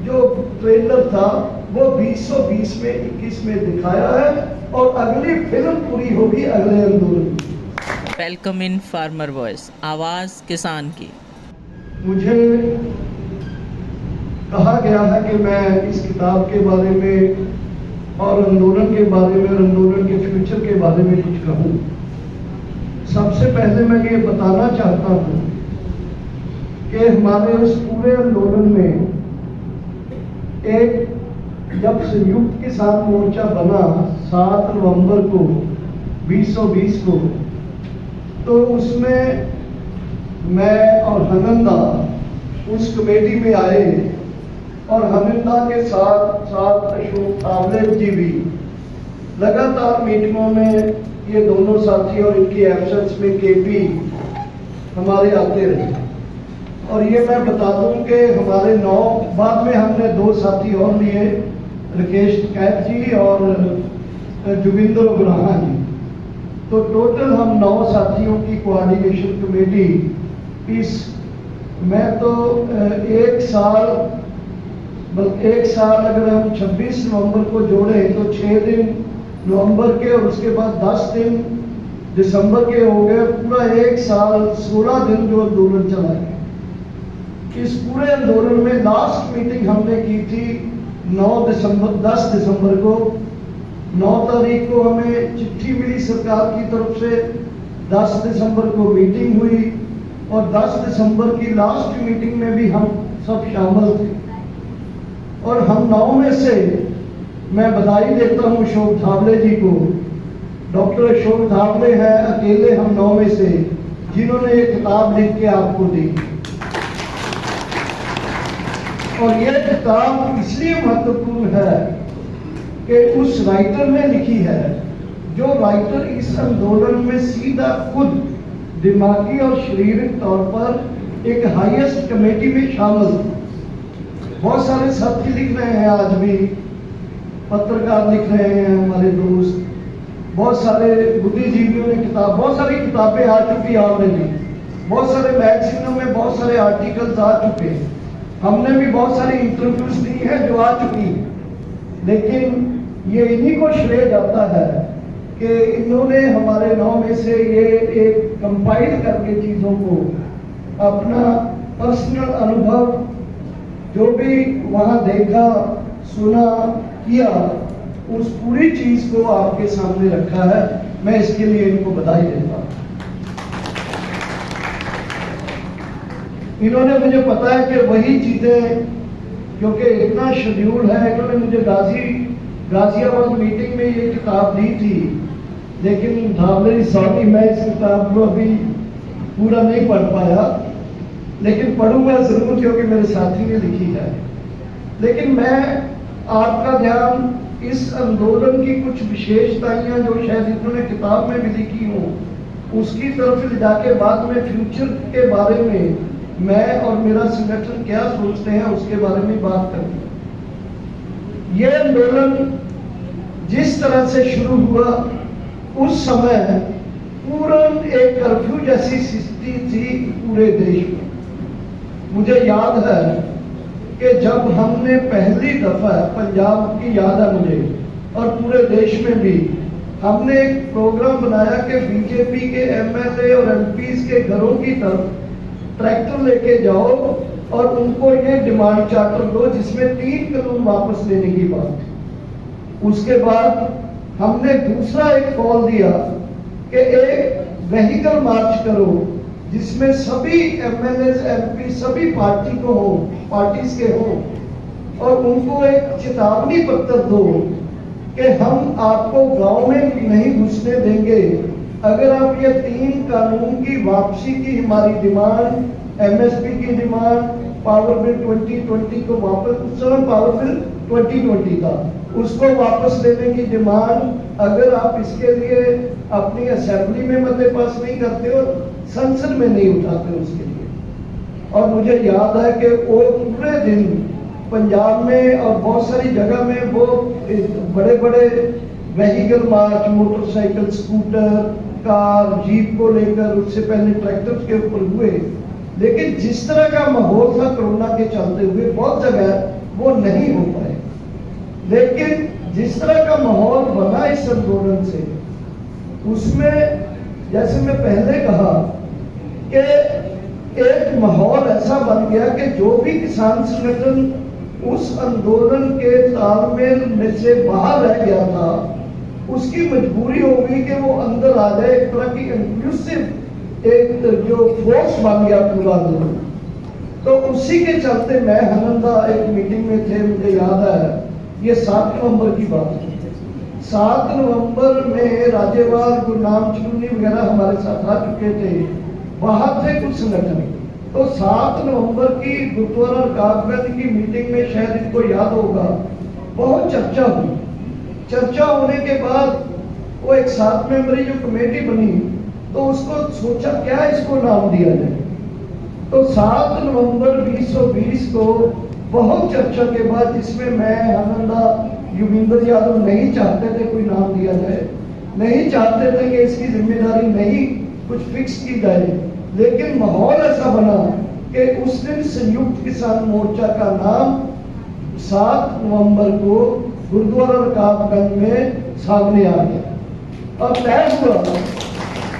जो ट्रेलर था वो 2020 में 21 में दिखाया है और अगली फिल्म पूरी होगी अगले आंदोलन में। वेलकम इन फार्मर वॉइस, आवाज़ किसान की। मुझे कहा गया है कि मैं इस किताब के बारे में और आंदोलन के बारे में और आंदोलन के फ्यूचर के बारे में कुछ कहूँ। सबसे पहले मैं ये बताना चाहता हूँ कि हमारे इस पूरे आंदोलन में एक जब संयुक्त किसान मोर्चा बना 7 नवंबर को 2020 को, तो उसमें मैं और हनंदा उस कमेटी में आए और हनंदा के साथ साथ अशोक तावले जी भी लगातार मीटिंगों में ये दोनों साथी और इनकी एब्सेंस में केपी हमारे आते रहे। और ये मैं बता दूं कि हमारे 9 बाद में हमने 2 साथी और लिए, राकेश कैफ जी और जोगिंदर उग्राहा जी। तो टोटल हम 9 साथियों की कोऑर्डिनेशन कमेटी इस मैं तो एक साल अगर हम 26 नवंबर को जोड़े तो 6 दिन नवंबर के और उसके बाद 10 दिन दिसंबर के हो गए। पूरा एक साल 16 दिन जो आंदोलन चला गया। इस पूरे आंदोलन में लास्ट मीटिंग हमने की थी 10 दिसंबर को। 9 तारीख को हमें चिट्ठी मिली सरकार की तरफ से, 10 दिसंबर को मीटिंग हुई और 10 दिसंबर की लास्ट मीटिंग में भी हम सब शामिल थे। और हम 9 में से मैं बधाई देता हूं अशोक धावले जी को। डॉक्टर अशोक धावले हैं अकेले हम 9 में से जिन्होंने ये किताब लिख के आपको दी। और यह किताब इसलिए महत्वपूर्ण है कि उस राइटर ने लिखी है जो राइटर इस आंदोलन में सीधा खुद दिमागी और शारीरिक तौर पर एक हाईएस्ट कमेटी में शामिल थे। बहुत सारे साथी लिख रहे हैं, आज भी पत्रकार लिख रहे हैं हमारे दोस्त, बहुत सारे बुद्धिजीवियों ने बहुत सारी किताबें आ चुकी ऑलरेडी, बहुत सारे मैगजीनों में बहुत सारे आर्टिकल्स आ चुके हैं, हमने भी बहुत सारी इंटरव्यूज दी हैं जो आ चुकी हैं। लेकिन ये इन्हीं को श्रेय जाता है कि इन्होंने हमारे 9 में से ये एक कंपाइल करके चीज़ों को अपना पर्सनल अनुभव जो भी वहाँ देखा सुना किया उस पूरी चीज़ को आपके सामने रखा है। मैं इसके लिए इनको बधाई देता हूँ। इन्होंने मुझे पता है कि वही चीज़ें क्योंकि इतना शेड्यूल है, इन्होंने मुझे गाजियाबाद मीटिंग में ये किताब दी थी, लेकिन धावले सॉरी मैं इस किताब को अभी पूरा नहीं पढ़ पाया, लेकिन पढ़ूंगा जरूर क्योंकि मेरे साथी ने लिखी है। लेकिन मैं आपका ध्यान इस आंदोलन की कुछ विशेषताएं जो शायद इन्होंने किताब में भी लिखी हो उसकी तरफ ले जाके बाद में फ्यूचर के बारे में मैं और मेरा संगठन क्या सोचते हैं उसके बारे में बात करते हैं। यह आंदोलन जिस तरह से शुरू हुआ उस समय पूरा एक कर्फ्यू जैसी स्थिति थी पूरे देश में। मुझे याद है कि जब हमने पहली दफा पंजाब की याद है मुझे और पूरे देश में भी हमने एक प्रोग्राम बनाया कि बीजेपी के एमएलए और एमपीज के घरों की तरफ ट्रैक्टर लेके जाओ और उनको ये डिमांड चार्टर दो जिसमें 3 कानून वापस लेने की बात थी। उसके बाद हमने दूसरा एक कॉल दिया कि एक व्हीकल मार्च करो जिसमें सभी एमएलए एमपी सभी पार्टीज के हो और उनको एक चेतावनी पत्र दो कि हम आपको गांव में नहीं घुसने देंगे अगर आप ये 3 कानून की वापसी की हमारी डिमांड, एमएसपी की डिमांड, पावर बिल 2020 को वापस, उस समय पावर बिल 2020 था, उसको वापस लेने की डिमांड अगर आप इसके लिए अपनी असेंबली में मते पास नहीं करते हो, संसद में नहीं उठाते उसके लिए। और मुझे याद है कि वो पूरे दिन पंजाब में और बहुत सारी जगह में वो बड़े बड़े व्हीकल मार्च, मोटरसाइकिल, स्कूटर, कार, जीप को लेकर, उससे पहले ट्रैक्टर के ऊपर हुए। लेकिन जिस तरह का माहौल था कोरोना के चलते हुए बहुत जगह वो नहीं हो पाए। लेकिन जिस तरह का माहौल बना इस आंदोलन से, उसमें जैसे मैं पहले कहा कि एक माहौल ऐसा बन गया कि जो भी किसान संगठन उस आंदोलन के तालमेल में से बाहर रह गया था, उसकी मजबूरी हो गई कि वो अंदर आ जाए, एक तरह की इंक्लूसिव एक जो फोर्स बन गया पूरा आंदोलन। तो उसी के चलते मैं हनंदा एक मीटिंग में थे, मुझे याद है, ये 7 नवंबर की बात है। 7 नवंबर में राज्यवाल गुरनाम चुन्नी वगैरह हमारे साथ आ चुके थे, बाहर थे कुछ संगठन। तो 7 नवंबर की गुरुद्वारा रकाबगंज की मीटिंग में, शायद इनको याद होगा, बहुत चर्चा हुई। चर्चा होने के बाद वो एक 7 मेंबरी जो कमेटी बनी, तो उसको सोचा क्या इसको नाम दिया जाए। तो 7 नवंबर 2020 को बहुत चर्चा के बाद, जिसमें मैं, आनंदा, युविंदर यादव नहीं चाहते थे कोई नाम दिया जाए, नहीं चाहते थे कि इसकी जिम्मेदारी नहीं कुछ फिक्स की जाए, लेकिन माहौल ऐसा बना कि उस दिन संयुक्त किसान मोर्चा का नाम 7 नवंबर को गुरुद्वारा रकाबगंज में सामने आ गया। अब तय हुआ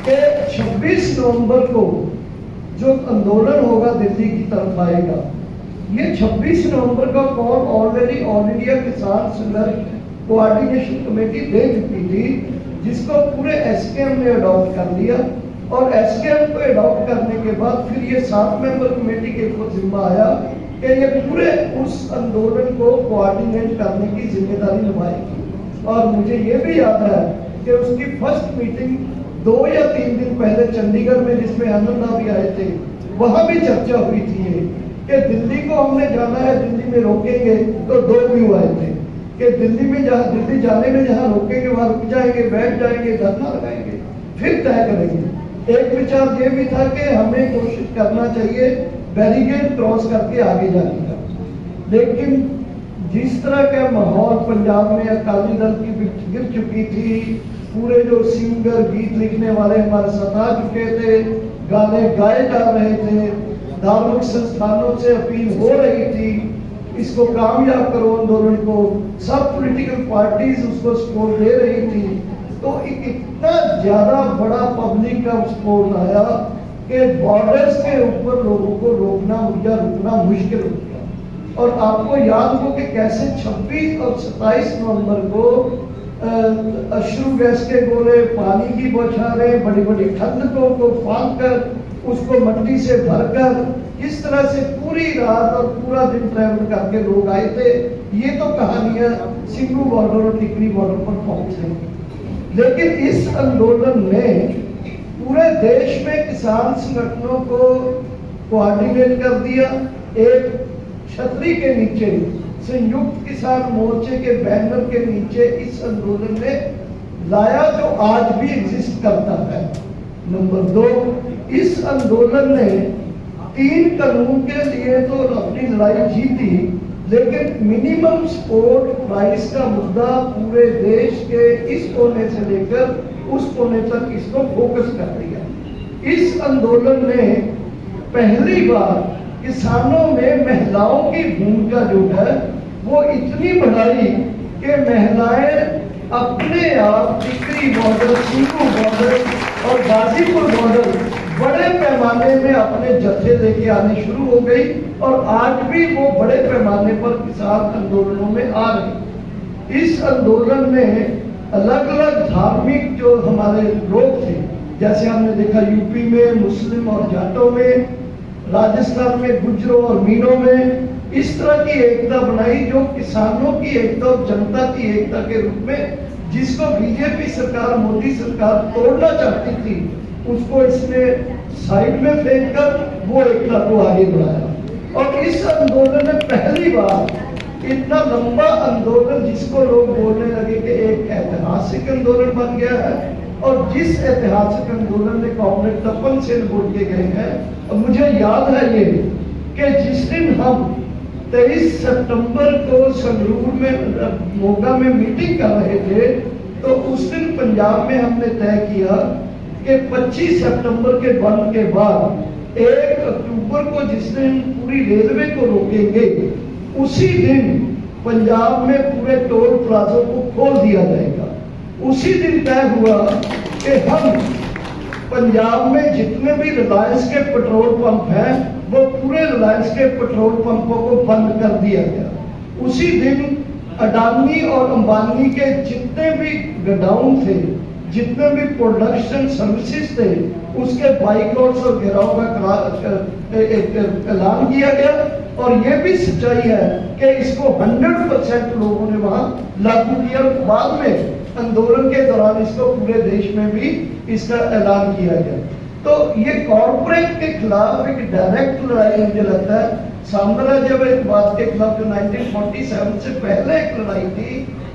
कि 26 नवंबर को जो आंदोलन होगा दिल्ली की तरफ आएगा। ये 26 नवंबर का कॉल ऑलरेडी ऑल इंडिया किसान संघर्ष कोऑर्डिनेशन कमेटी दे चुकी थी, जिसको पूरे एसकेएम ने अडॉप्ट कर लिया। और एसकेएम को अडॉप्ट करने के बाद फिर ये 7 मेंबर कमेटी के ऊपर जिम्मा आया कि ये पूरे उस आंदोलन को कोऑर्डिनेट करने की जिम्मेदारी निभाएगी। और मुझे ये भी याद है कि उसकी फर्स्ट मीटिंग 2 या 3 दिन पहले चंडीगढ़ में, जिसमें आनंदा भी आए थे, वहां भी चर्चा हुई थी कि दिल्ली को हमने जाना है, दिल्ली में रोकेंगे। तो 2 व्यू आए थे कि दिल्ली जाने में जहां रोकेंगे वहां रुक जाएंगे, बैठ जाएंगे, धरना लगाएंगे, फिर तय करेंगे। एक विचार ये भी था कि हमें कोशिश करना चाहिए बैरिकेड क्रॉस करके आगे जाने का। लेकिन जिस तरह का माहौल पंजाब में अकाली दल की गिर चुकी थी, पूरे जो सिंगर गीत लिखने वाले हमारे साथ आ चुके थे, गाने गाए जा रहे थे, धार्मिक संस्थानों से अपील हो रही थी इसको कामयाब करो आंदोलन को, सब पॉलिटिकल पार्टीज उसको सपोर्ट दे रही थी। तो इतना ज्यादा बड़ा पब्लिक का सपोर्ट आया कि बॉर्डर्स के ऊपर लोगों को रुकना मुश्किल हो गया। और आपको याद हो कि कैसे 26 और 27 नवंबर को अश्रु गैस के गोले, पानी की बौछारें, बड़ी बड़ी खंडकों को फांद कर उसको मट्टी से भरकर किस तरह से पूरी रात और पूरा दिन ट्रैवल करके लोग आए थे। ये तो कहानियां सिंगू बॉर्डर और टिकरी बॉर्डर पर पहुंचे। लेकिन इस आंदोलन ने पूरे देश में किसान संगठनों को कोऑर्डिनेट कर दिया। एक छतरी के नीचे, संयुक्त किसान मोर्चे के बैनर के नीचे इस आंदोलन ने लाया, जो आज भी एग्जिस्ट करता है। नंबर 2, इस आंदोलन ने 3 कानून के लिए तो अपनी लड़ाई जीती, लेकिन मिनिमम सपोर्ट प्राइस का मुद्दा पूरे देश के इस कोने से लेकर उस कोने तक इसको फोकस कर दिया। इस आंदोलन ने पहली बार किसानों में महिलाओं की भूमिका जो है वो इतनी बढ़ाई कि महिलाएं अपने आप टिकरी बॉर्डर, सिंगू बॉर्डर और गाजीपुर बॉर्डर बड़े पैमाने में अपने जत्थे लेके आने शुरू हो गई। और आज भी वो बड़े पैमाने पर किसान आंदोलनों में आ रही। इस आंदोलन में अलग अलग धार्मिक जो हमारे लोग थे, जैसे हमने देखा यूपी में मुस्लिम और जाटों में, राजस्थान में गुजरों और मीनों में, इस तरह की एकता बनाई जो किसानों की एकता और जनता की एकता के रूप में, जिसको बीजेपी सरकार, मोदी सरकार तोड़ना चाहती थी, उसको इसने साइड में फेंक कर वो एकता को आगे बढ़ाया। और इस आंदोलन में पहली बार इतना लंबा आंदोलन, जिसको लोग बोलने लगे कि एक ऐतिहासिक आंदोलन बन गया है, और जिस ऐतिहासिक आंदोलन में कॉमरेड तपन सेन बोल के गए हैं। और मुझे याद है ये कि जिस दिन हम 23 सितंबर को संगरूर में मोगा में मीटिंग कर रहे थे, तो उस दिन पंजाब में हमने तय किया कि 25 सितंबर के बंद के बाद 1 अक्टूबर को जिस दिन पूरी रेलवे को रोकेंगे, उसी दिन पंजाब में पूरे टोल प्लाजों को खोल दिया जाएगा। उसी दिन तय हुआ कि हम पंजाब में जितने भी रिलायंस के पेट्रोल पंप हैं वो पूरे रिलायंस के पेट्रोल पंपों को बंद कर दिया गया। उसी दिन अडानी और अंबानी के जितने भी गोडाउन थे, जितने भी प्रोडक्शन सर्विसेज थे, उसके बाइकआउट्स और घेराव का ऐलान किया गया। और ये भी सच्चाई है कि इसको 100% लोगों ने वहां लागू किया। बाद में आंदोलन के दौरान इसको पूरे देश में भी इसका ऐलान किया गया। तो ये कॉर्पोरेट के खिलाफ एक डायरेक्ट लड़ाई मुझे लगता है साम्राज्यवाद के खिलाफ जो 1947 से पहले एक लड़ाई थी,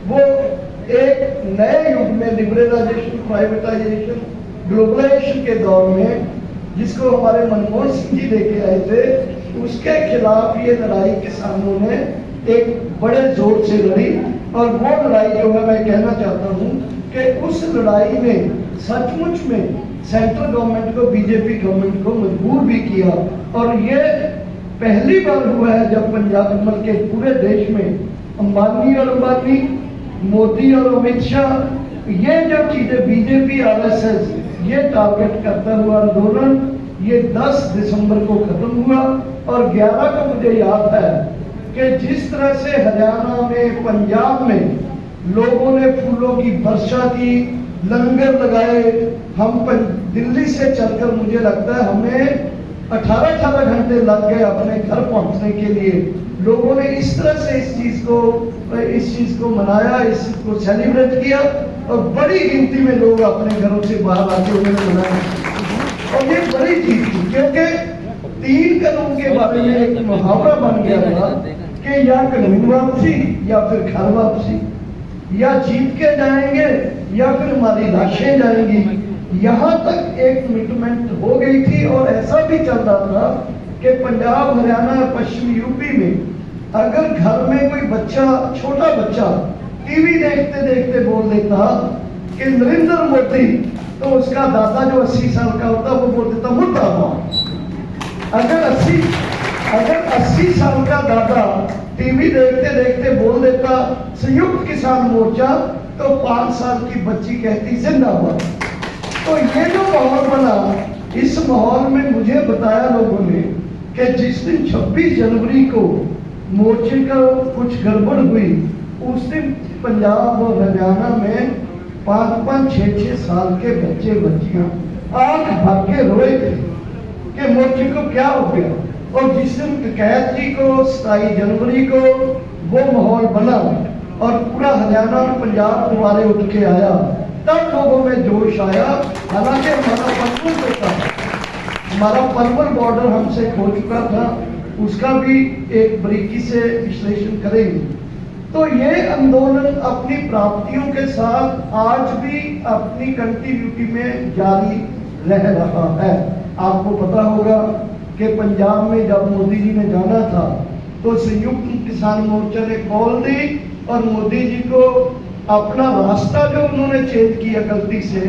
वो एक नए युग में लिबरलाइजेशन, प्राइवेटाइजेशन, ग्लोबलाइजेशन के दौर में जिसको हमारे मनमोहन सिंह जी लेके आए थे, उसके खिलाफ ये लड़ाई किसानों ने एक बड़े जोर से लड़ी। और वो लड़ाई जो है मैं कहना चाहता हूँ कि उस लड़ाई में सचमुच में सेंट्रल गवर्नमेंट को, बीजेपी गवर्नमेंट को मजबूर भी किया। और ये पहली बार हुआ है जब पंजाब मतलब के पूरे देश में अंबानी और अंबानी, मोदी और अमित शाह, ये जब चीजें बीजेपी, आरएसएस ये टारगेट करता हुआ आंदोलन ये 10 दिसंबर को खत्म हुआ। और 11 को मुझे याद है कि जिस तरह से हरियाणा में, पंजाब में लोगों ने फूलों की वर्षा की, लंगर लगाए। हम दिल्ली से चलकर मुझे लगता है हमें 18 घंटे लग गए अपने घर पहुंचने के लिए। लोगों ने इस तरह से इस चीज को मनाया, इस चीज को सेलिब्रेट किया। और बड़ी गिनती में लोग अपने घरों से बाहर आके उन्होंने मनाया। और ये बड़ी चीज थी क्योंकि 3 कदम के बारे में एक मुहावरा बन गया था कि या कानून वापसी या फिर घर वापसी, या जीत के जाएंगे या फिर हमारी लाशें जाएंगी। यहाँ तक एक कमिटमेंट हो गई थी। और ऐसा भी चल रहा था कि पंजाब, हरियाणा, पश्चिमी यूपी में अगर घर में कोई बच्चा, छोटा बच्चा टीवी देखते देखते बोल देता कि नरेंद्र मोदी, तो उसका दादा जो 80 साल का होता वो बोल देता मुर्दाबाद। अगर 80 साल का दादा टीवी देखते देखते बोल देता संयुक्त किसान मोर्चा, तो 5 साल की बच्ची कहती जिंदाबाद। तो ये जो माहौल बना, इस माहौल में मुझे बताया लोगों ने कि जिस दिन 26 जनवरी को मोर्चे का कुछ गड़बड़ हुई, उस दिन पंजाब और हरियाणा में 5-5, 6-6 साल के बच्चे बच्चियां आंख भर के रोए थे कि मोर्चे को क्या हो गया। और जिस दिन कैद जी को 27 जनवरी को वो माहौल बना और पूरा हरियाणा और पंजाब दोबारे उठ के आया, तब लोगों में जोश आया। हालांकि हमारा पलवल बॉर्डर हमसे खो चुका था, उसका भी एक बारीकी से विश्लेषण करेंगे। तो ये आंदोलन अपनी प्राप्तियों के साथ आज भी अपनी कंटिन्यूटी में जारी रह रहा है। आपको पता होगा कि पंजाब में जब मोदी जी ने जाना था तो संयुक्त किसान मोर्चा ने कॉल दी और मोदी जी को अपना रास्ता जो उन्होंने चेंज किया गलती से,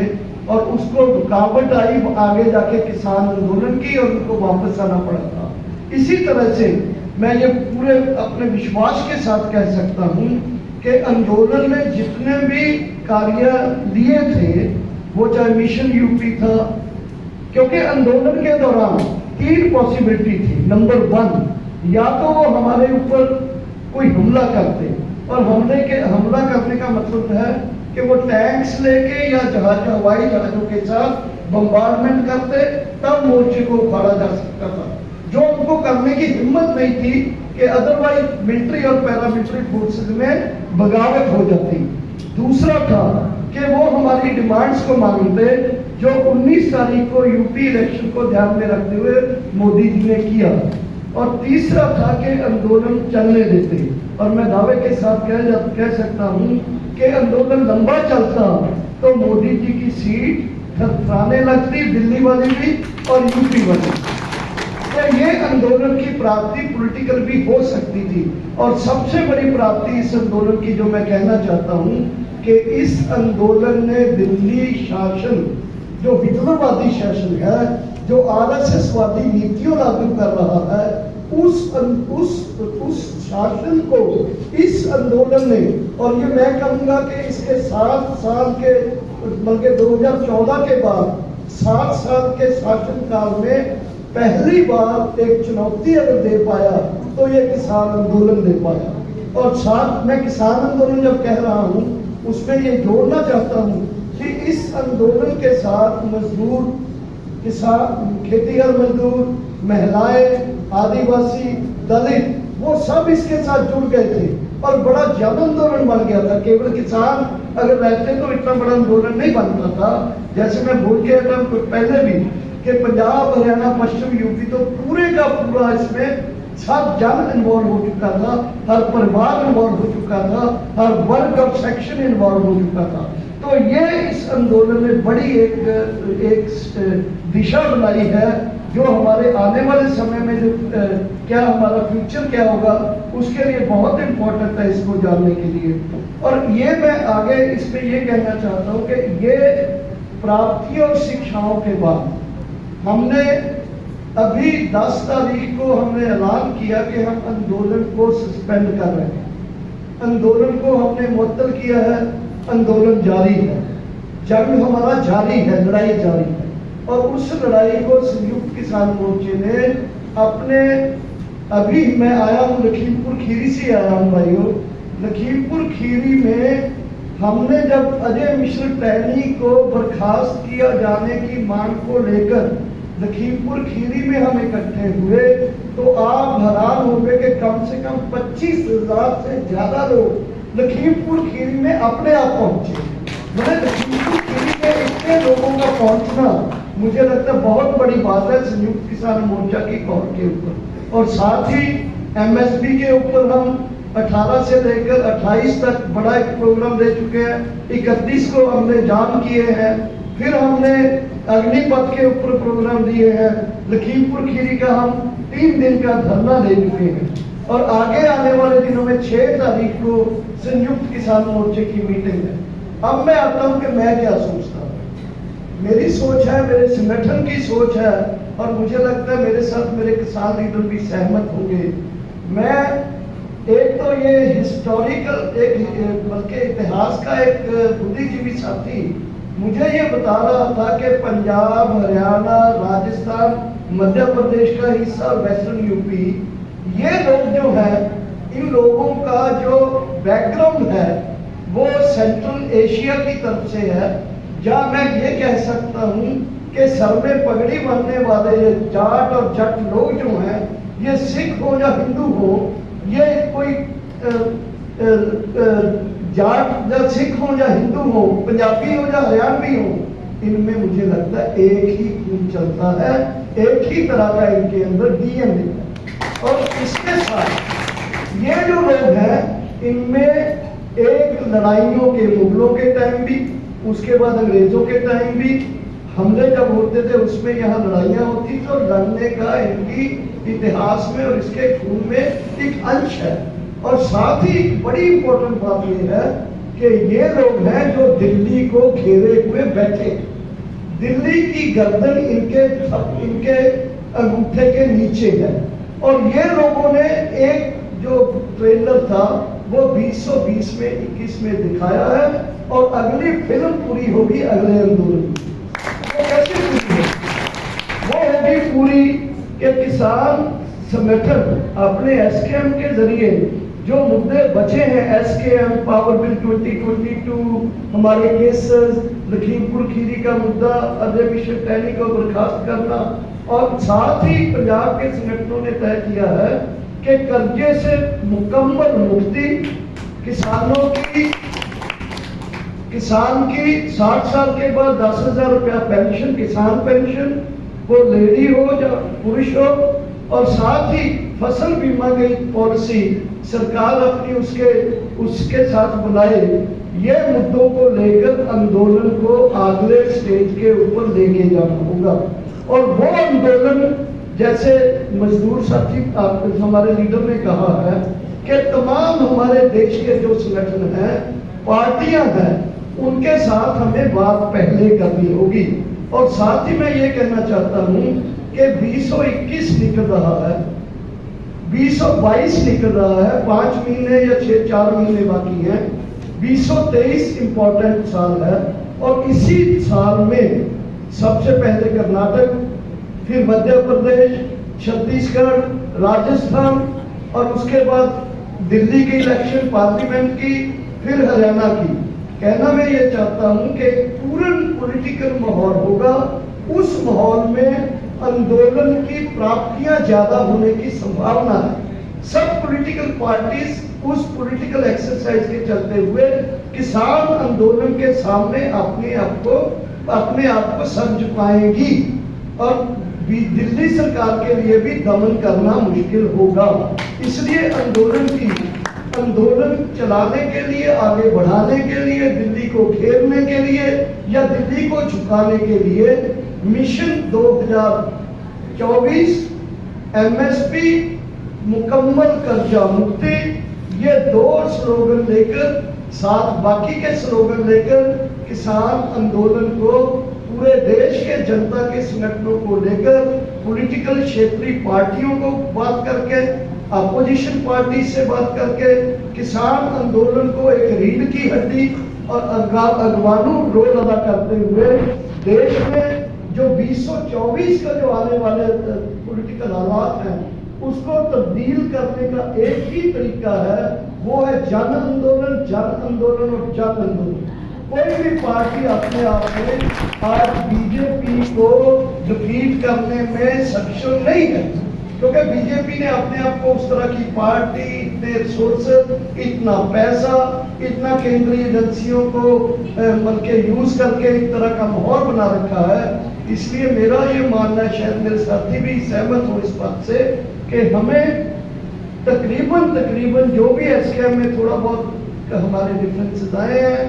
और उसको रुकावट आई आगे जाके किसान आंदोलन की और उनको वापस आना पड़ा था। इसी तरह से मैं ये पूरे अपने विश्वास के साथ कह सकता हूँ कि आंदोलन ने जितने भी कार्य लिए थे, वो चाहे मिशन यूपी था, क्योंकि आंदोलन के दौरान 3 पॉसिबिलिटी थी। नंबर 1, या तो वो हमारे ऊपर कोई हमला करते, और हमला करने का मतलब है कि वो टैंक्स लेके या हवाई जहाजों के साथ बम्बार्डमेंट करते, तब मोर्चे को उखाड़ा जा सकता था, जो उनको करने की हिम्मत नहीं थी कि अदरवाइज मिलिट्री और पैरामिलिट्री फोर्सेस में बगावत हो जाती। दूसरा था कि वो हमारी डिमांड्स को मांगते, जो 19 तारीख को यूपी इलेक्शन को ध्यान में रखते हुए मोदी जी ने किया। और तीसरा था कि आंदोलन चलने देते। और मैं दावे के साथ कह सकता हूँ कि आंदोलन लंबा चलता तो मोदी जी की सीट थरथराने लगती, दिल्ली वाली भी और यूपी वाली। तो ये आंदोलन की प्राप्ति पॉलिटिकल भी हो सकती थी। और सबसे बड़ी प्राप्ति इस आंदोलन की जो मैं कहना चाहता हूँ कि इस आंदोलन ने दिल्ली शासन, जो हिटलरवादी शासन है, जो आरएसएस वादी नीतियों लागू कर रहा है, उस शासन को इस आंदोलन ने, और ये मैं कहूँगा कि इसके 7 साल के बल्कि 2014 के बाद 7 साल के शासनकाल में पहली बार एक चुनौती अगर दे पाया तो ये किसान आंदोलन दे पाया। और साथ मैं किसान आंदोलन जब कह रहा हूँ उसमें ये जोड़ना चाहता हूँ कि इस आंदोलन के साथ मजदूर, किसान, खेतीहर मजदूर, महिलाएं, आदिवासी, दलित, वो सब इसके साथ जुड़ गए थे और बड़ा जन आंदोलन बन गया था। केवल किसान अगर रहते तो इतना बड़ा आंदोलन नहीं बनता था। जैसे मैं बोल के था पहले भी कि पंजाब, हरियाणा, पश्चिम यूपी तो पूरे का पूरा इसमें सब जन इन्वॉल्व हो चुका था, हर परिवार इन्वॉल्व हो चुका था, हर वर्ग और सेक्शन इन्वॉल्व हो चुका था। तो ये इस आंदोलन ने बड़ी एक दिशा बनाई है जो हमारे आने वाले समय में जो क्या हमारा फ्यूचर क्या होगा उसके लिए बहुत इम्पोर्टेंट है इसको जानने के लिए। और ये मैं आगे इसमें ये कहना चाहता हूँ कि ये प्राप्ति और शिक्षाओं के बाद हमने अभी 10 तारीख को हमने ऐलान किया कि हम आंदोलन को सस्पेंड कर रहे हैं। आंदोलन को हमने मुअत्तल किया है, आंदोलन जारी है, जंग हमारा जारी है, लड़ाई जारी है। और उस लड़ाई को संयुक्त किसान मोर्चे ने अपने, अभी मैं आया हूँ लखीमपुर खीरी से आया हूँ भाइयों। लखीमपुर खीरी में हमने जब अजय मिश्र टहनी को बर्खास्त किया जाने की मांग को लेकर लखीमपुर खीरी में हम इकट्ठे हुए तो आप हैरान होंगे कि कम से कम 25,000 से ज्यादा लोग लखीमपुर खीरी में अपने आप पहुंचे। मतलब लखीमपुर खीरी में इतने लोगों का पहुंचना मुझे लगता है बहुत बड़ी बात है संयुक्त किसान मोर्चा की कॉल के ऊपर। और साथ ही एमएसपी के ऊपर हम 18 से लेकर 28 तक बड़ा एक प्रोग्राम दे चुके हैं। 31 को हमने जाम किए हैं, फिर हमने अग्निपथ के ऊपर प्रोग्राम दिए हैं। लखीमपुर खीरी का हम 3 दिन का धरना दे चुके हैं और आगे आने वाले दिनों में 6 तारीख को संयुक्त किसान मोर्चे की मीटिंग है। अब मैं आता हूं कि मैं क्या सोचता हूं। मेरी सोच है, मेरे संगठन की सोच है और मुझे लगता है मेरे साथ मेरे किसान लीडर भी सहमत होंगे। मैं एक तो ये हिस्टोरिकल एक बल्कि इतिहास का एक बुद्धिजीवी साथी मुझे ये बता रहा था कि पंजाब, हरियाणा, राजस्थान, मध्य प्रदेश का हिस्सा, वेस्टर्न यूपी, ये लोग जो है, इन लोगों का जो बैकग्राउंड है वो सेंट्रल एशिया की तरफ से है। या मैं ये कह सकता हूँ कि सर में पगड़ी बांधने वाले ये जाट और जट लोग जो हैं, ये सिख हो या हिंदू हो, ये कोई जाट या सिख हो या हिंदू हो, पंजाबी हो या हरियाणवी हो, इनमें मुझे लगता है एक ही खून चलता है, एक ही तरह का इनके अंदर डीएनए है। और इसके साथ ये जो लोग हैं इनमें एक लड़ाइयों के, मुगलों के टाइम भी, उसके बाद अंग्रेजों के टाइम भी हमले जब होते थे उसमें यहाँ लड़ाइयाँ होती तो लड़ने का इनकी इतिहास में और इसके खून में एक अंश है। और साथ ही बड़ी इंपॉर्टेंट बात यह है कि ये लोग हैं जो दिल्ली को घेरे हुए बैठे। दिल्ली की गर्दन इनके अंगूठे के नीचे है। और ये लोगों ने एक जो ट्रेलर था वो 2020 में 21 में दिखाया है और अगली फिल्म पूरी होगी अगले आंदोलन। वो कैसे पूरी है? वो होगी पूरी कि किसान संगठन अपने एसकेएम के जरिए जो मुद्दे बचे हैं, एसकेएम, पावर बिल 2022, हमारे केसेस, लखीमपुर खीरी का मुद्दा, अजय मिश्र टहनी को बर्खास्त करना, और साथ ही पंजाब के संगठनों ने तय किया है कि कर्जे से मुकम्मल मुक्ति, किसान की 60 साल के बाद 10,000 रुपया पेंशन, किसान पेंशन, वो लेडी हो या पुरुष हो, और साथ ही फसल बीमा की पॉलिसी सरकार अपनी उसके साथ बनाए। ये मुद्दों को लेकर आंदोलन को अगले स्टेज के ऊपर लेके जाना होगा। और वो आंदोलन जैसे मजदूर साथी हमारे लीडर ने कहा है कि तमाम हमारे देश के जो संगठन हैं, पार्टियां हैं, उनके साथ हमें बात पहले करनी होगी। और साथ ही मैं ये कहना चाहता हूं कि 2021 निकल रहा है, 2022 निकल रहा है, 5 महीने या 4 महीने बाकी हैं। 2023 इंपॉर्टेंट साल है और इसी साल में सबसे पहले कर्नाटक, फिर मध्य प्रदेश, छत्तीसगढ़, राजस्थान और उसके बाद दिल्ली की इलेक्शन पार्लियामेंट की, फिर हरियाणा की। कहना मैं ये चाहता हूं कि पूर्ण पॉलिटिकल माहौल होगा, उस माहौल में आंदोलन की प्राप्तियां ज्यादा होने की संभावना है। सब पॉलिटिकल पार्टीज उस पॉलिटिकल एक्सरसाइज के चलते हुए किसान आंदोलन के सामने अपने आप को सर झुकाएंगी और दिल्ली सरकार के लिए भी दमन करना मुश्किल होगा। इसलिए आंदोलन चलाने के लिए, आगे बढ़ाने के लिए, दिल्ली को घेरने के लिए या दिल्ली को झुकाने के लिए मिशन 2024, एमएसपी, मुकम्मल कर्जा मुक्ति, ये 2 स्लोगन लेकर, साथ बाकी के स्लोगन लेकर किसान आंदोलन को पूरे देश के जनता के संगठनों को लेकर, पॉलिटिकल क्षेत्रीय पार्टियों को बात करके, अपोजिशन पार्टी से बात करके किसान आंदोलन को एक रीढ़ की हड्डी और अगवानू रोल अदा करते हुए देश में जो 2024 का जो आने वाले पॉलिटिकल हालात हैं उसको तब्दील करने का एक ही तरीका है, वो है जन आंदोलन और जन आंदोलन। कोई भी पार्टी अपने आप में आज बीजेपी को डिफीट करने में सक्षम नहीं है, क्योंकि बीजेपी ने अपने आप को उस तरह की पार्टी, इतने रिसोर्सेज, इतना पैसा, इतना केंद्रीय एजेंसियों को बल्कि यूज करके एक तरह का माहौल बना रखा है। इसलिए मेरा ये मानना है, शायद मेरे साथी भी सहमत हो इस बात से, कि हमें तकरीबन जो भी एसकेएम में थोड़ा बहुत हमारे डिफरेंसेस आए हैं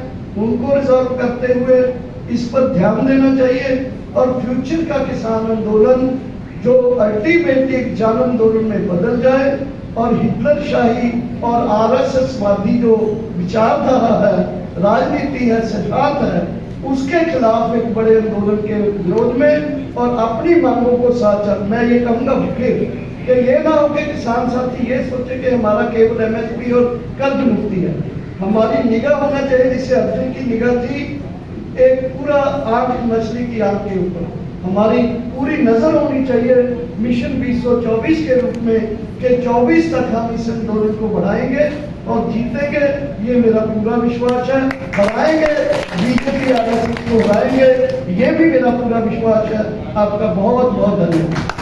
उनको रिजॉल्व करते हुए इस पर ध्यान देना चाहिए और फ्यूचर का किसान आंदोलन जो अल्टीमेटली एक जन आंदोलन में बदल जाए और हिटलर शाही और आरएसएस वादी जो विचारधारा है, राजनीति है, सिद्धांत है, उसके खिलाफ एक बड़े आंदोलन के विरोध में और अपनी मांगों को साथ मैं ये कहूंगा फिर कि ये ना हो कि किसान साथी ये सोचे कि हमारा केवल एमएसपी और कर्ज मुक्ति है। हमारी निगाह होना चाहिए, जिससे अर्जुन की निगाह थी एक पूरा आंख मछली की आंख के ऊपर, हमारी पूरी नजर होनी चाहिए मिशन 2024 के रूप में कि 24 तक हम इस आंदोलन को बढ़ाएंगे और जीतेंगे, ये मेरा पूरा विश्वास है। हराएंगे बीजेपी, आरएसएस को हराएंगे, ये भी मेरा पूरा विश्वास है। आपका बहुत बहुत धन्यवाद।